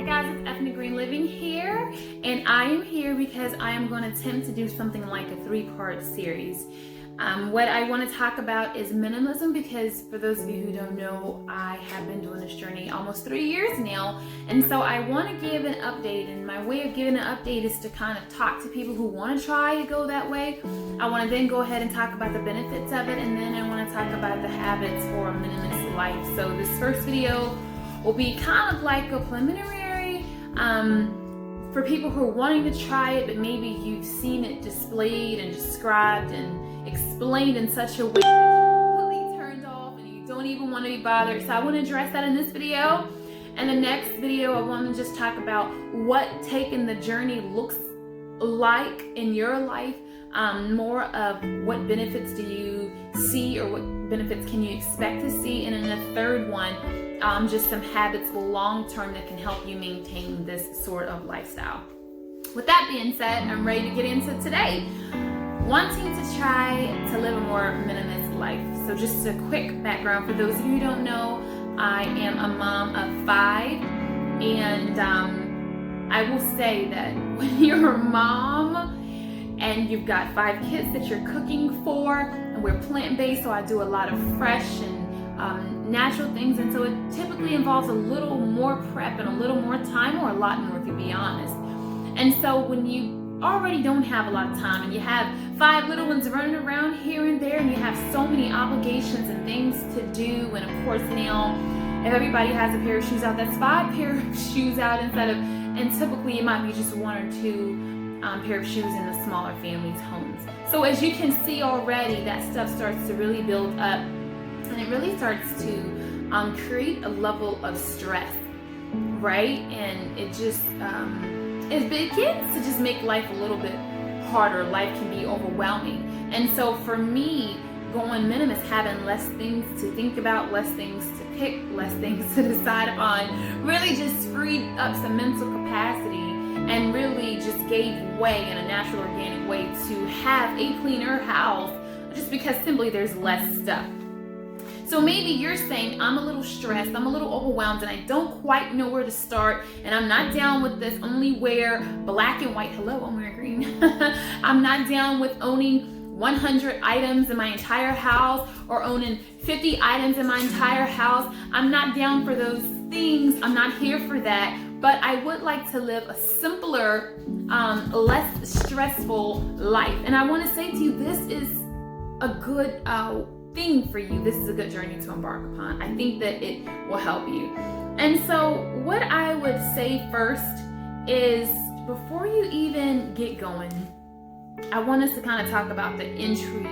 guys, it's Ethnic Green Living here, and I am here because I am going to attempt to do something like a 3-part series. What I want to talk about is minimalism, because for those of you who don't know, I have been doing this journey almost 3 years now, and so I want to give an update, and my way of giving an update is to kind of talk to people who want to try to go that way. I want to then go ahead and talk about the benefits of it, and then I want to talk about the habits for a minimalist life. So this first video will be kind of like a preliminary for people who are wanting to try it, but maybe you've seen it displayed and described and explained in such a way that you're completely turned off and you don't even want to be bothered. So I want to address that in this video. And the next video, I want to just talk about what taking the journey looks like in your life, more of what benefits do you see or what benefits can you expect to see, and then the third one, just some habits long term that can help you maintain this sort of lifestyle. With that being said, I'm ready to get into today. Wanting to try to live a more minimalist life. So just a quick background for those of you who don't know, I am a mom of 5, and I will say that when you're a mom and you've got 5 kids that you're cooking for, and we're plant-based, so I do a lot of fresh and natural things, and so it typically involves a little more prep and a little more time, or a lot more to be honest. And so when you already don't have a lot of time and you have 5 little ones running around here and there, and you have so many obligations and things to do, and of course now if everybody has a pair of shoes out, that's 5 pair of shoes out and typically it might be just 1 or 2 pair of shoes in the smaller families' homes. So as you can see already, that stuff starts to really build up, and it really starts to create a level of stress, right? And it just it begins to just make life a little bit harder. Life can be overwhelming. And so for me, going minimalist, having less things to think about, less things to pick, less things to decide upon, really just freed up some mental capacity and really just gave way in a natural, organic way to have a cleaner house, just because simply there's less stuff. So maybe you're saying, I'm a little stressed, I'm a little overwhelmed, and I don't quite know where to start, and I'm not down with this only wear black and white. Hello, I'm wearing green. I'm not down with owning 100 items in my entire house, or owning 50 items in my entire house. I'm not down for those things. I'm not here for that. But I would like to live a simpler, less stressful life. And I want to say to you, this is a good thing for you. This is a good journey to embark upon. I think that it will help you. And so what I would say first is, before you even get going, I want us to kind of talk about the entry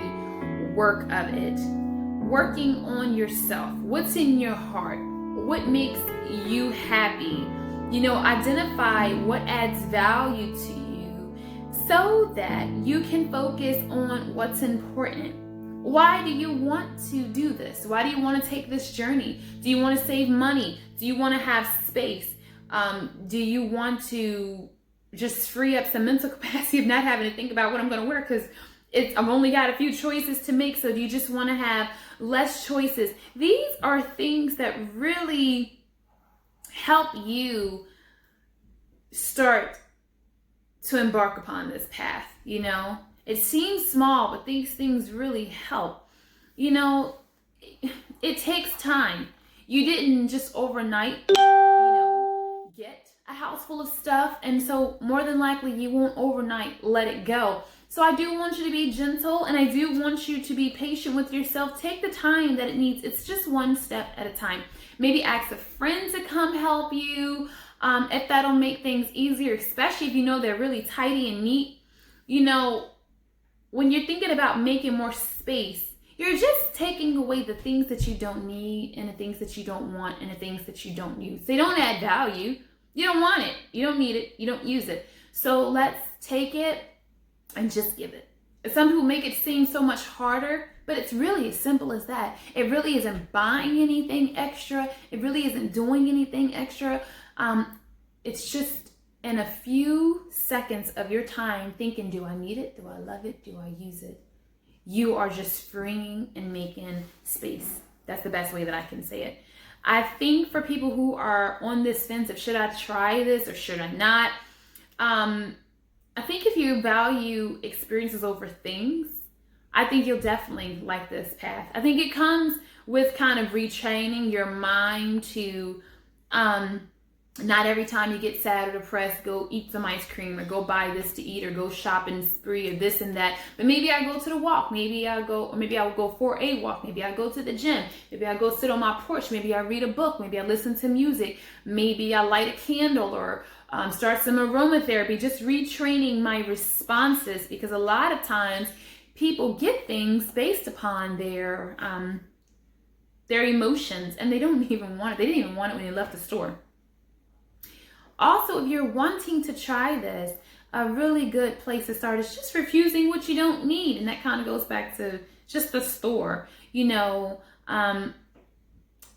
work of it. Working on yourself. What's in your heart? What makes you happy? You know, identify what adds value to you so that you can focus on what's important. Why do you want to do this? Why do you want to take this journey? Do you want to save money? Do you want to have space? Do you want to just free up some mental capacity of not having to think about what I'm going to wear, because I've only got a few choices to make? So do you just want to have less choices? These are things that really help you start to embark upon this path. You know, it seems small, but these things really help. You know, it takes time. You didn't just overnight, get a house full of stuff, and so more than likely you won't overnight let it go. So I do want you to be gentle, and I do want you to be patient with yourself. Take the time that it needs. It's just one step at a time. Maybe ask a friend to come help you, if that'll make things easier, especially if you know they're really tidy and neat. You know, when you're thinking about making more space, you're just taking away the things that you don't need, and the things that you don't want, and the things that you don't use. They don't add value. You don't want it. You don't need it. You don't use it. So let's take it and just give it. Some people make it seem so much harder, but it's really as simple as that. It really isn't buying anything extra. It really isn't doing anything extra. It's just in a few seconds of your time thinking, do I need it? Do I love it? Do I use it? You are just freeing and making space. That's the best way that I can say it. I think for people who are on this fence of should I try this or should I not, I think if you value experiences over things, I think you'll definitely like this path. I think it comes with kind of retraining your mind to not every time you get sad or depressed, go eat some ice cream or go buy this to eat or go shopping spree or this and that. But maybe I go to the walk. Maybe I'll go for a walk. Maybe I go to the gym. Maybe I go sit on my porch. Maybe I read a book. Maybe I listen to music. Maybe I light a candle or start some aromatherapy. Just retraining my responses, because a lot of times people get things based upon their emotions, and they don't even want it. They didn't even want it when they left the store. Also, if you're wanting to try this, a really good place to start is just refusing what you don't need. And that kind of goes back to just the store.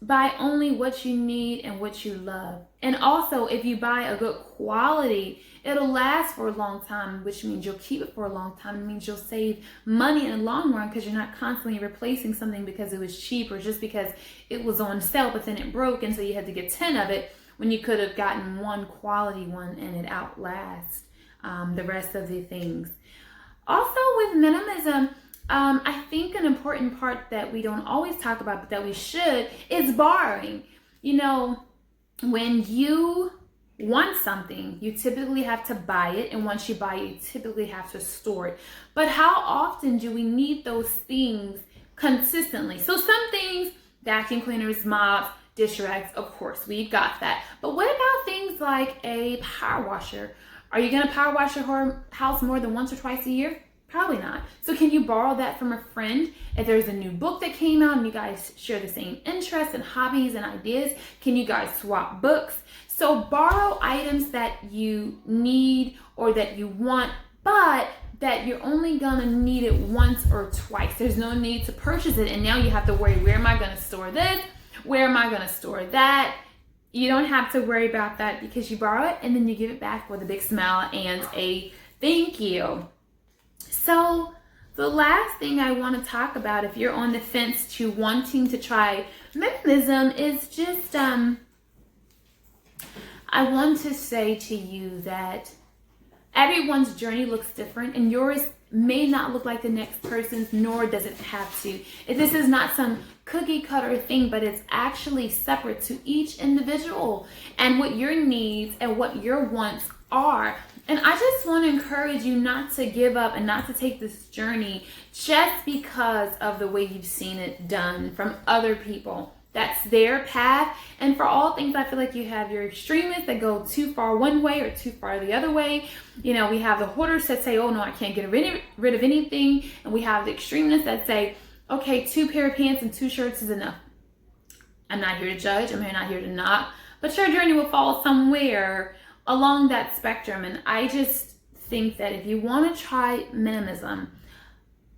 Buy only what you need and what you love. And also, if you buy a good quality, it'll last for a long time, which means you'll keep it for a long time. It means you'll save money in the long run because you're not constantly replacing something because it was cheap or just because it was on sale, but then it broke and so you had to get 10 of it when you could have gotten one quality one and it outlasts the rest of the things. Also with minimalism, I think an important part that we don't always talk about, but that we should, is borrowing. When you want something, you typically have to buy it, and once you buy it, you typically have to store it. But how often do we need those things consistently? So some things, vacuum cleaners, mops, dish rags, of course, we've got that. But what about things like a power washer? Are you going to power wash your house more than once or twice a year? Probably not. So can you borrow that from a friend? If there's a new book that came out and you guys share the same interests and hobbies and ideas, can you guys swap books? So borrow items that you need or that you want, but that you're only gonna need it once or twice. There's no need to purchase it and now you have to worry, where am I gonna store this? Where am I gonna store that? You don't have to worry about that because you borrow it and then you give it back with a big smile and a thank you. So the last thing I want to talk about, if you're on the fence to wanting to try minimalism, is just I want to say to you that everyone's journey looks different and yours may not look like the next person's, nor does it have to. This is not some cookie cutter thing, but it's actually separate to each individual and what your needs and what your wants are. And I just want to encourage you not to give up and not to take this journey just because of the way you've seen it done from other people. That's their path. And for all things, I feel like you have your extremists that go too far one way or too far the other way. We have the hoarders that say, oh no, I can't get rid of anything. And we have the extremists that say, okay, 2 pair of pants and 2 shirts is enough. I'm not here to judge. I'm not here to knock. But your journey will fall somewhere along that spectrum. And I just think that if you want to try minimalism,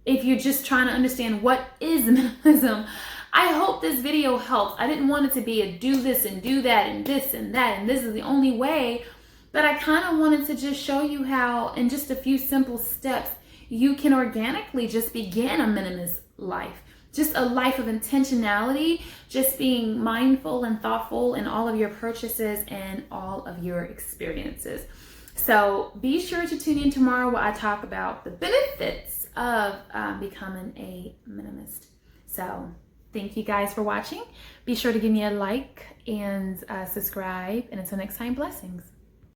if you're just trying to understand what is minimalism, I hope this video helps. I didn't want it to be a do this and do that and this and that and this is the only way, but I kind of wanted to just show you how in just a few simple steps you can organically just begin a minimalist life. Just a life of intentionality, just being mindful and thoughtful in all of your purchases and all of your experiences. So be sure to tune in tomorrow where I talk about the benefits of becoming a minimalist. So thank you guys for watching. Be sure to give me a like and subscribe. And until next time, blessings.